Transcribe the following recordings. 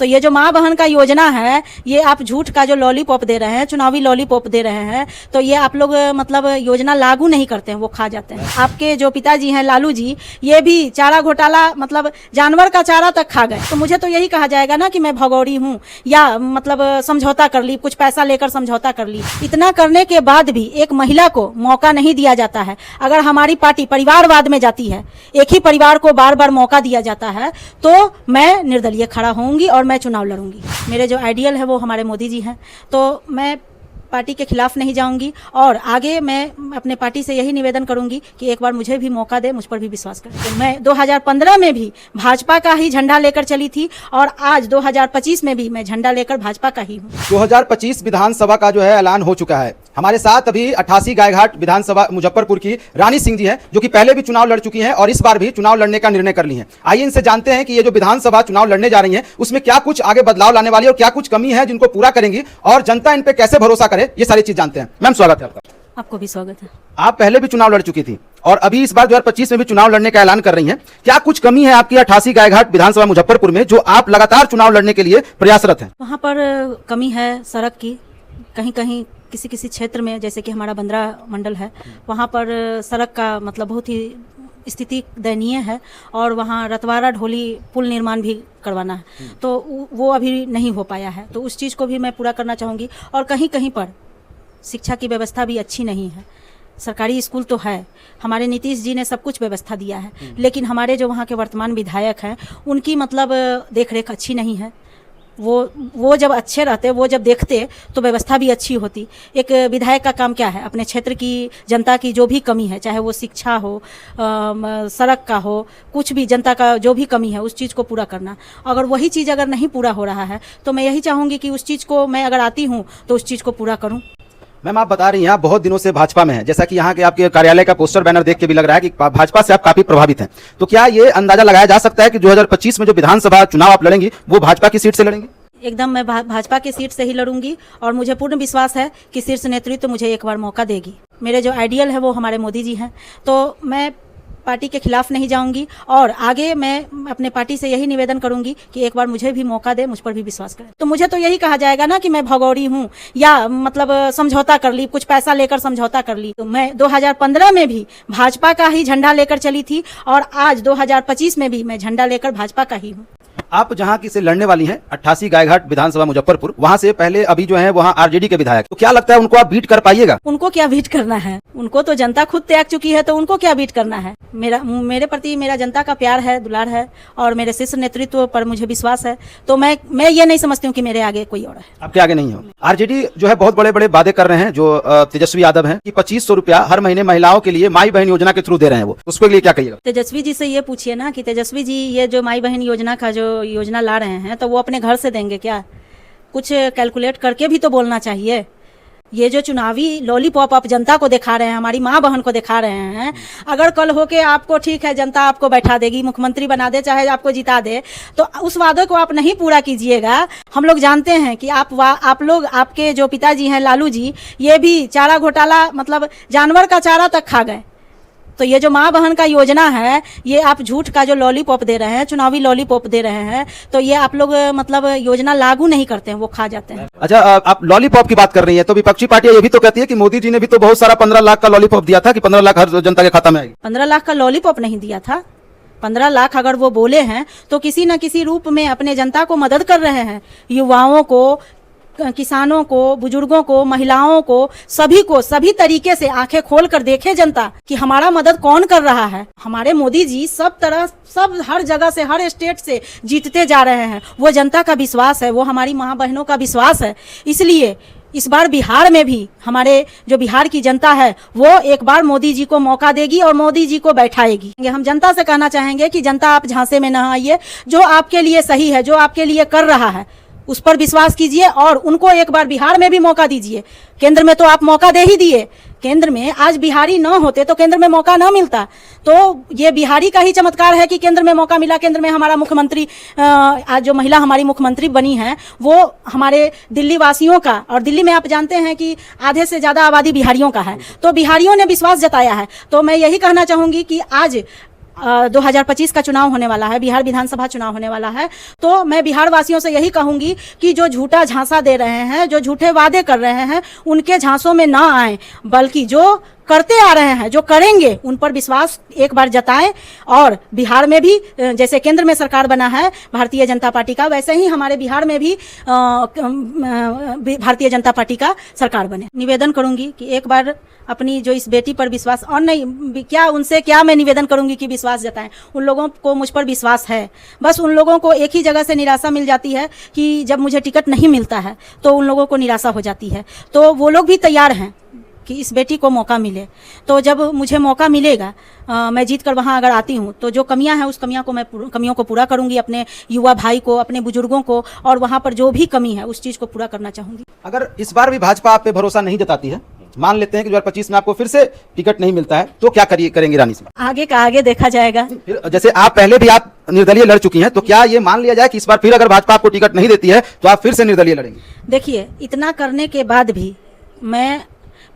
तो ये जो माँ बहन का योजना है, ये आप झूठ का जो लॉलीपॉप दे रहे हैं, चुनावी लॉलीपॉप दे रहे हैं, तो ये आप लोग मतलब योजना लागू नहीं करते हैं, वो खा जाते हैं। आपके जो पिताजी हैं लालू जी, ये भी चारा घोटाला मतलब जानवर का चारा तक खा गए। तो मुझे तो यही कहा जाएगा ना कि मैं भगौड़ी हूँ या मतलब समझौता कर ली, कुछ पैसा लेकर समझौता कर ली। इतना करने के बाद भी एक महिला को मौका नहीं दिया जाता है। अगर हमारी पार्टी परिवारवाद में जाती है, एक ही परिवार को बार बार मौका दिया जाता है, तो मैं निर्दलीय खड़ा होऊंगी और मैं चुनाव लड़ूंगी। मेरे जो आइडियल है वो हमारे मोदी जी हैं, तो मैं पार्टी के खिलाफ नहीं जाऊंगी और आगे मैं अपने पार्टी से यही निवेदन करूंगी कि एक बार मुझे भी मौका दे, मुझ पर भी विश्वास करें। तो मैं 2015 में भी भाजपा का ही झंडा लेकर चली थी और आज 2025 में भी मैं झंडा लेकर भाजपा का ही हूँ। 2025 विधानसभा का जो है ऐलान हो चुका है। हमारे साथ अभी 88 गायघाट विधानसभा मुजफ्फरपुर की रानी सिंह जी हैं, जो कि पहले भी चुनाव लड़ चुकी हैं और इस बार भी चुनाव लड़ने का निर्णय कर ली हैं। आइए इनसे जानते हैं कि ये जो विधानसभा चुनाव लड़ने जा रही हैं, उसमें क्या कुछ आगे बदलाव लाने वाली है और क्या कुछ कमी है जिनको पूरा करेंगी और जनता इन पे कैसे भरोसा करे, ये सारी चीज जानते हैं। मैम, स्वागत है आपका। आपको भी स्वागत है। आप पहले भी चुनाव लड़ चुकी थी और अभी इस बार 2025 में भी चुनाव लड़ने का ऐलान कर रही हैं। क्या कुछ कमी है आपकी 88 गायघाट विधानसभा मुजफ्फरपुर में, जो आप लगातार चुनाव लड़ने के लिए प्रयासरत हैं? वहाँ पर कमी है सड़क की, कहीं कहीं किसी किसी क्षेत्र में, जैसे कि हमारा बंदरा मंडल है, वहाँ पर सड़क का मतलब बहुत ही स्थिति दयनीय है और वहाँ रतवारा ढोली पुल निर्माण भी करवाना है, तो वो अभी नहीं हो पाया है। तो उस चीज़ को भी मैं पूरा करना चाहूँगी। और कहीं कहीं पर शिक्षा की व्यवस्था भी अच्छी नहीं है। सरकारी स्कूल तो है, हमारे नीतीश जी ने सब कुछ व्यवस्था दिया है, लेकिन हमारे जो वहाँ के वर्तमान विधायक हैं, उनकी मतलब देखरेख अच्छी नहीं है। वो जब अच्छे रहते, वो जब देखते तो व्यवस्था भी अच्छी होती। एक विधायक का काम क्या है? अपने क्षेत्र की जनता की जो भी कमी है, चाहे वो शिक्षा हो, सड़क का हो, कुछ भी जनता का जो भी कमी है, उस चीज़ को पूरा करना। अगर वही चीज़ अगर नहीं पूरा हो रहा है, तो मैं यही चाहूँगी कि उस चीज़ को मैं अगर आती हूँ तो उस चीज़ को पूरा करूँ। मैम, आप बता रही हैं आप बहुत दिनों से भाजपा में हैं, जैसा कि यहाँ के आपके कार्यालय का पोस्टर बैनर देख के भी लग रहा है कि भाजपा से आप काफी प्रभावित हैं। तो क्या ये अंदाजा लगाया जा सकता है कि 2025 में जो विधानसभा चुनाव आप लड़ेंगी वो भाजपा की सीट से लड़ेंगी? एकदम मैं भाजपा की सीट से ही लड़ूंगी और मुझे पूर्ण विश्वास है कि शीर्ष नेतृत्व मुझे एक बार मौका देगी। मेरे जो आइडियल है वो हमारे मोदी जी हैं, तो मैं पार्टी के खिलाफ नहीं जाऊंगी और आगे मैं अपने पार्टी से यही निवेदन करूंगी कि एक बार मुझे भी मौका दे, मुझ पर भी विश्वास करें। तो मुझे तो यही कहा जाएगा ना कि मैं भगौड़ी हूँ या मतलब समझौता कर ली, कुछ पैसा लेकर समझौता कर ली। तो मैं 2015 में भी भाजपा का ही झंडा लेकर चली थी और आज 2025 में भी मैं झंडा लेकर भाजपा का ही हूँ। आप जहां की से लड़ने वाली हैं 88 गायघाट विधानसभा मुजफ्फरपुर, वहां से पहले अभी जो है वहां आरजेडी के विधायक, तो क्या लगता है उनको आप बीट कर पाइएगा? उनको क्या बीट करना है? उनको तो जनता खुद त्याग चुकी है, तो उनको क्या बीट करना है? मेरे प्रति मेरा जनता का प्यार है, दुलार है और मेरे शीर्ष नेतृत्व पर मुझे विश्वास है। तो मैं ये नहीं समझती हूँ कि मेरे आगे कोई और है। आपके आगे नहीं हो। आरजेडी जो है बहुत बड़े बड़े वादे कर रहे हैं, जो तेजस्वी यादव हैं, कि 2500 रुपया हर महीने महिलाओं के लिए माई बहन योजना के थ्रू दे रहे हैं, वो उसके लिए क्या कहिएगा? तेजस्वी जी से ये पूछिए ना कि तेजस्वी जी ये जो माई बहन योजना का जो योजना ला रहे हैं, तो वो अपने घर से देंगे क्या? कुछ कैलकुलेट करके भी तो बोलना चाहिए। ये जो चुनावी लॉलीपॉप आप जनता को दिखा रहे हैं, हमारी माँ बहन को दिखा रहे हैं, अगर कल होके आपको ठीक है जनता आपको बैठा देगी, मुख्यमंत्री बना दे, चाहे आपको जिता दे, तो उस वादे को आप नहीं पूरा कीजिएगा। हम लोग जानते हैं कि आप लोग, आपके जो पिताजी हैं लालू जी, ये भी चारा घोटाला मतलब जानवर का चारा तक खा गए। तो ये जो माँ बहन का योजना है, ये आप झूठ का जो लॉलीपॉप दे रहे हैं, चुनावी लॉलीपॉप दे रहे हैं, तो ये आप लोग मतलब योजना लागू नहीं करते हैं, वो खा जाते हैं। अच्छा, आप लॉलीपॉप की बात कर रही हैं, तो विपक्षी पार्टियां ये भी तो कहती है कि मोदी जी ने भी तो बहुत सारा 15 लाख का लॉलीपॉप दिया था कि 15 लाख हर जनता के खाता में आएगी। 15 लाख का लॉलीपॉप नहीं दिया था। 15 लाख अगर वो बोले हैं तो किसी न किसी रूप में अपने जनता को मदद कर रहे हैं, युवाओं को, किसानों को, बुजुर्गों को, महिलाओं को, सभी तरीके से आंखें खोल कर देखे जनता कि हमारा मदद कौन कर रहा है। हमारे मोदी जी सब हर जगह से, हर स्टेट से जीतते जा रहे हैं। वो जनता का विश्वास है, वो हमारी माँ बहनों का विश्वास है। इसलिए इस बार बिहार में भी हमारे जो बिहार की जनता है, वो एक बार मोदी जी को मौका देगी और मोदी जी को बैठाएगी। हम जनता से कहना चाहेंगे कि जनता आप झांसे में न आइए, जो आपके लिए सही है, जो आपके लिए कर रहा है, उस पर विश्वास कीजिए और उनको एक बार बिहार में भी मौका दीजिए। केंद्र में तो आप मौका दे ही दिए, केंद्र में आज बिहारी न होते तो केंद्र में मौका न मिलता। तो ये बिहारी का ही चमत्कार है कि केंद्र में मौका मिला। केंद्र में हमारा मुख्यमंत्री, आज जो महिला हमारी मुख्यमंत्री बनी है, वो हमारे दिल्ली वासियों का, और दिल्ली में आप जानते हैं कि आधे से ज्यादा आबादी बिहारियों का है, तो बिहारियों ने विश्वास जताया है। तो मैं यही कहना चाहूंगी कि आज 2025 का चुनाव होने वाला है, बिहार विधानसभा चुनाव होने वाला है। तो मैं बिहार वासियों से यही कहूंगी कि जो झूठा झांसा दे रहे हैं, जो झूठे वादे कर रहे हैं, उनके झांसों में ना आए, बल्कि जो करते आ रहे हैं, जो करेंगे, उन पर विश्वास एक बार जताएं। और बिहार में भी जैसे केंद्र में सरकार बना है भारतीय जनता पार्टी का, वैसे ही हमारे बिहार में भी भारतीय जनता पार्टी का सरकार बने। निवेदन करूंगी कि एक बार अपनी जो इस बेटी पर विश्वास, और नहीं क्या उनसे क्या मैं निवेदन करूंगी कि विश्वास जताएं। उन लोगों को मुझ पर विश्वास है, बस उन लोगों को एक ही जगह से निराशा मिल जाती है कि जब मुझे टिकट नहीं मिलता है तो उन लोगों को निराशा हो जाती है। तो वो लोग भी तैयार हैं कि इस बेटी को मौका मिले। तो जब मुझे मौका मिलेगा, मैं जीत कर वहाँ अगर आती हूँ, तो जो कमियां हैं उस कमियों को पूरा करूंगी, अपने युवा भाई को, अपने बुजुर्गों को, और वहाँ पर जो भी कमी है उस चीज़ को पूरा करना चाहूंगी। अगर इस बार भी भाजपा आप पे भरोसा नहीं जताती है, मान लेते हैं कि 2025 में आपको फिर से टिकट नहीं मिलता है, तो क्या करेंगे रानी सिंह? आगे का आगे देखा जाएगा। फिर जैसे आप पहले भी आप निर्दलीय लड़ चुकी हैं, तो क्या ये मान लिया जाए कि इस बार फिर अगर भाजपा आपको टिकट नहीं देती है तो आप फिर से निर्दलीय लड़ेंगे? देखिए, इतना करने के बाद भी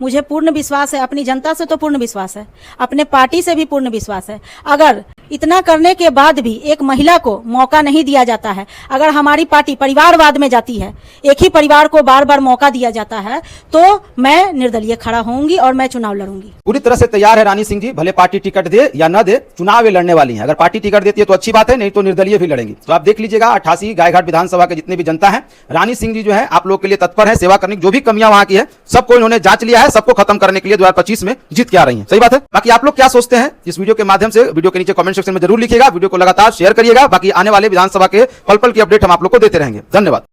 मुझे पूर्ण विश्वास है, अपनी जनता से तो पूर्ण विश्वास है, अपने पार्टी से भी पूर्ण विश्वास है। अगर इतना करने के बाद भी एक महिला को मौका नहीं दिया जाता है, अगर हमारी पार्टी परिवारवाद में जाती है, एक ही परिवार को बार बार मौका दिया जाता है, तो मैं निर्दलीय खड़ा होऊंगी और मैं चुनाव लड़ूंगी। पूरी तरह से तैयार है रानी सिंह जी, भले पार्टी टिकट दे या न दे, चुनाव लड़ने वाली हैं। अगर पार्टी टिकट देती है तो अच्छी बात है, नहीं तो निर्दलीय भी लड़ेंगी। तो आप देख लीजिएगा, 88 गायघाट विधानसभा के जितने भी जनता है, रानी सिंह जी जो है आप लोग के लिए तत्पर है, सेवा करने की जो भी कमियां वहां की है सबको इन्होंने जांच लिया है, सबको खत्म करने के लिए 2025 में जीत के आ रही है। सही बात है। बाकी आप लोग क्या सोचते हैं इस वीडियो के माध्यम से वीडियो के नीचे कमेंट सेक्शन में जरूर लिखिएगा। वीडियो को लगातार शेयर करिएगा। बाकी आने वाले विधानसभा के पल पल की अपडेट हम आप लोग को देते रहेंगे। धन्यवाद।